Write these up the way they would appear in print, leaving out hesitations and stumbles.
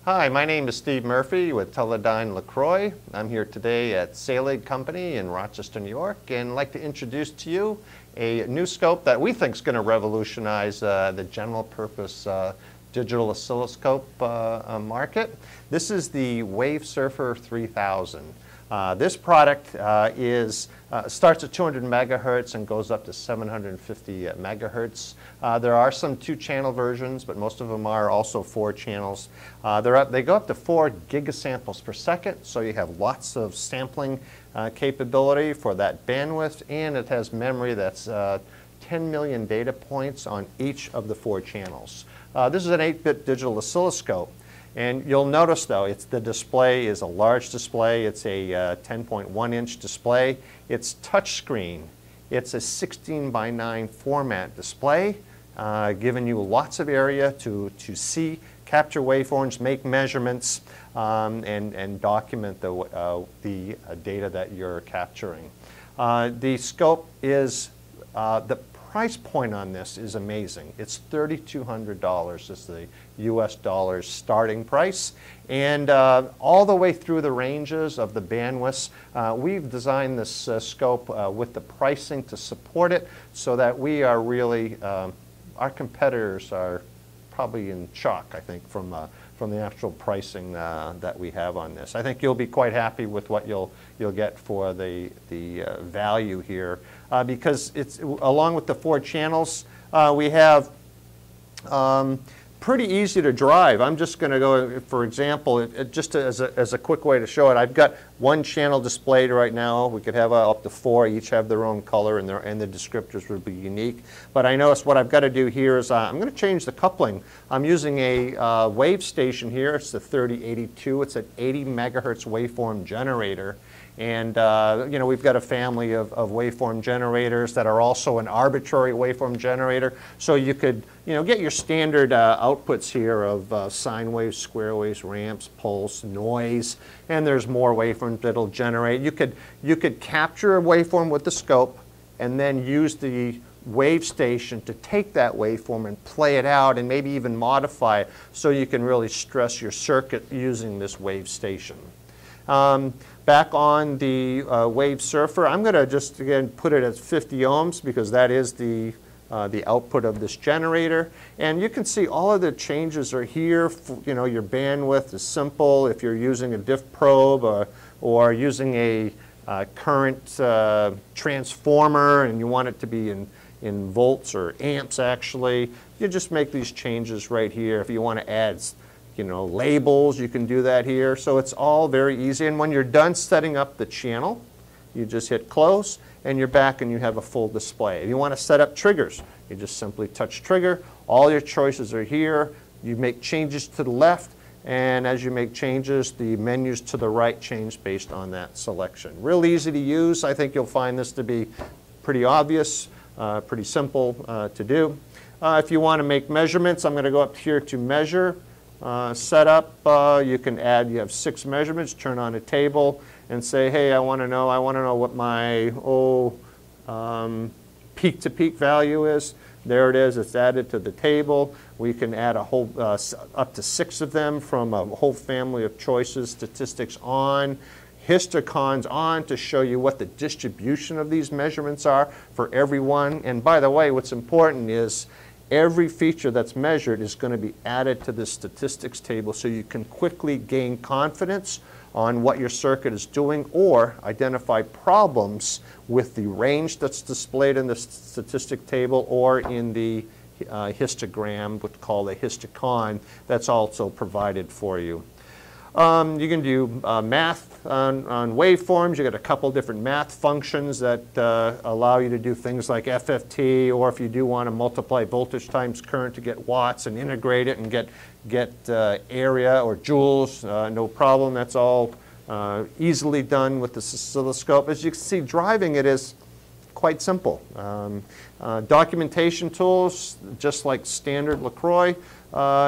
Hi, my name is Steve Murphy with Teledyne LeCroy. I'm here today at Saelig Company in Rochester, New York, and I'd like to introduce to you a new scope that we think is going to revolutionize the general purpose digital oscilloscope market. This is the WaveSurfer 3000. This product starts at 200 megahertz and goes up to 750 megahertz. There are some 2-channel versions, but most of them are also 4 channels. They go up to 4 gigasamples per second, so you have lots of sampling capability for that bandwidth, and it has memory that's 10 million data points on each of the 4 channels. This is an 8-bit digital oscilloscope. And you'll notice, though, the display is a large display. It's a 10.1-inch display. It's touchscreen. It's a 16 by 9 format display, giving you lots of area to see, capture waveforms, make measurements, and document the data that you're capturing. The scope is the price point on this is amazing. It's $3,200 is the US dollars starting price, and all the way through the ranges of the bandwidths. We've designed this scope with the pricing to support it so that we are really, our competitors are probably in shock, I think, from the actual pricing that we have on this. I think you'll be quite happy with what you'll get for the value here, because it's along with the 4 channels we have pretty easy to drive. I'm just going to go, for example, just as a quick way to show it. I've got 1 channel displayed right now. We could have up to 4, each have their own color, and the descriptors would be unique. But I notice what I've got to do here is I'm going to change the coupling. I'm using a wave station here. It's the 3082. It's an 80 megahertz waveform generator. And you know, we've got a family of waveform generators that are also an arbitrary waveform generator. So you could, you know, get your standard outputs here of sine waves, square waves, ramps, pulse, noise, and there's more waveforms that'll generate. You could capture a waveform with the scope and then use the wave station to take that waveform and play it out and maybe even modify it so you can really stress your circuit using this wave station. Back on the WaveSurfer, I'm going to just again put it at 50 ohms because that is the output of this generator. And you can see all of the changes are here. You know, your bandwidth is simple if you're using a diff probe or using a current transformer and you want it to be in volts or amps actually. You just make these changes right here. If you want to add, you know, labels, you can do that here. So it's all very easy. And when you're done setting up the channel, you just hit close and you're back and you have a full display. If you want to set up triggers, you just simply touch trigger. All your choices are here. You make changes to the left, and as you make changes, the menus to the right change based on that selection. Real easy to use. I think you'll find this to be pretty obvious, pretty simple to do. If you want to make measurements, I'm going to go up here to measure. Setup, you can add, you have 6 measurements, turn on a table and say, hey, I want to know what my peak-to-peak value is. There it is, it's added to the table. We can add a whole, up to 6 of them from a whole family of choices, statistics on, histogons on to show you what the distribution of these measurements are for everyone. And by the way, what's important is every feature that's measured is going to be added to the statistics table so you can quickly gain confidence on what your circuit is doing or identify problems with the range that's displayed in the statistic table or in the histogram, what's called a histocon, that's also provided for you. You can do math on waveforms. You got a couple different math functions that allow you to do things like FFT, or if you do want to multiply voltage times current to get watts and integrate it and get area or joules, no problem. That's all easily done with the oscilloscope. As you can see, driving it is quite simple. Documentation tools, just like standard LeCroy.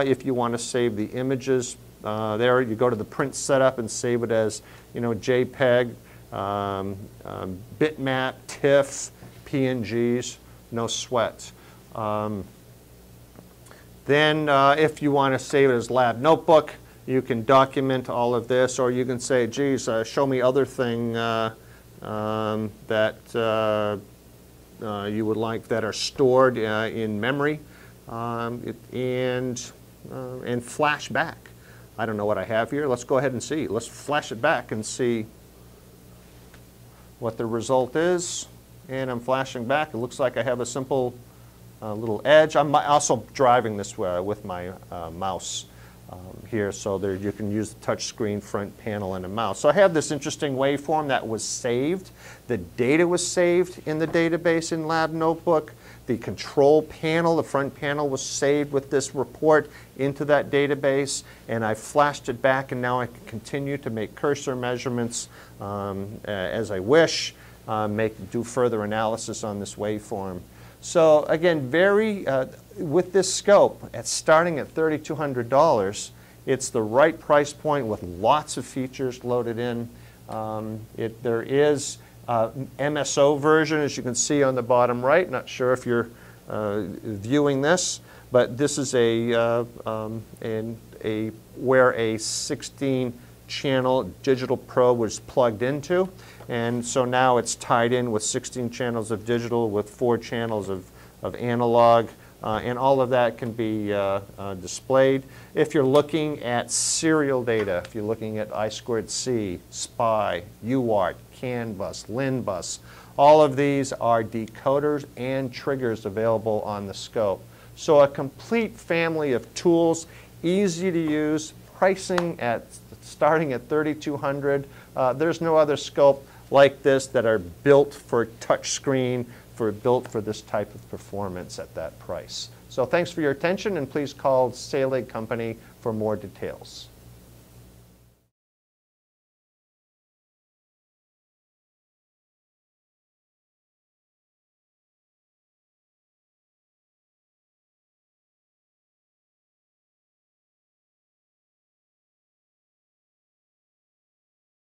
If you want to save the images, there you go to the print setup and save it as, you know, JPEG, bitmap, TIFF, PNGs, no sweat. Then if you want to save it as lab notebook, You can document all of this, or you can say, geez, show me other thing that you would like that are stored in memory, and flash back. I don't know what I have here. Let's go ahead and see. Let's flash it back and see what the result is. And I'm flashing back. It looks like I have a simple little edge. I'm also driving this with my mouse here, so there you can use the touch screen, front panel, and a mouse. So I have this interesting waveform that was saved. The data was saved in the database in Lab Notebook. The control panel, the front panel, was saved with this report into that database, and I flashed it back, and now I can continue to make cursor measurements as I wish, do further analysis on this waveform. So again, with this scope, starting at $3,200, it's the right price point with lots of features loaded in. There is MSO version, as you can see on the bottom right. Not sure if you're viewing this, but this is where a 16-channel digital probe was plugged into, and so now it's tied in with 16 channels of digital with 4 channels of analog, and all of that can be displayed. If you're looking at serial data, if you're looking at I2C, SPI, UART, CAN bus, LIN bus, all of these are decoders and triggers available on the scope. So a complete family of tools, easy to use, pricing starting at $3,200. There's no other scope like this that are built for touch screen, built for this type of performance at that price. So thanks for your attention, and please call Saelig Company for more details.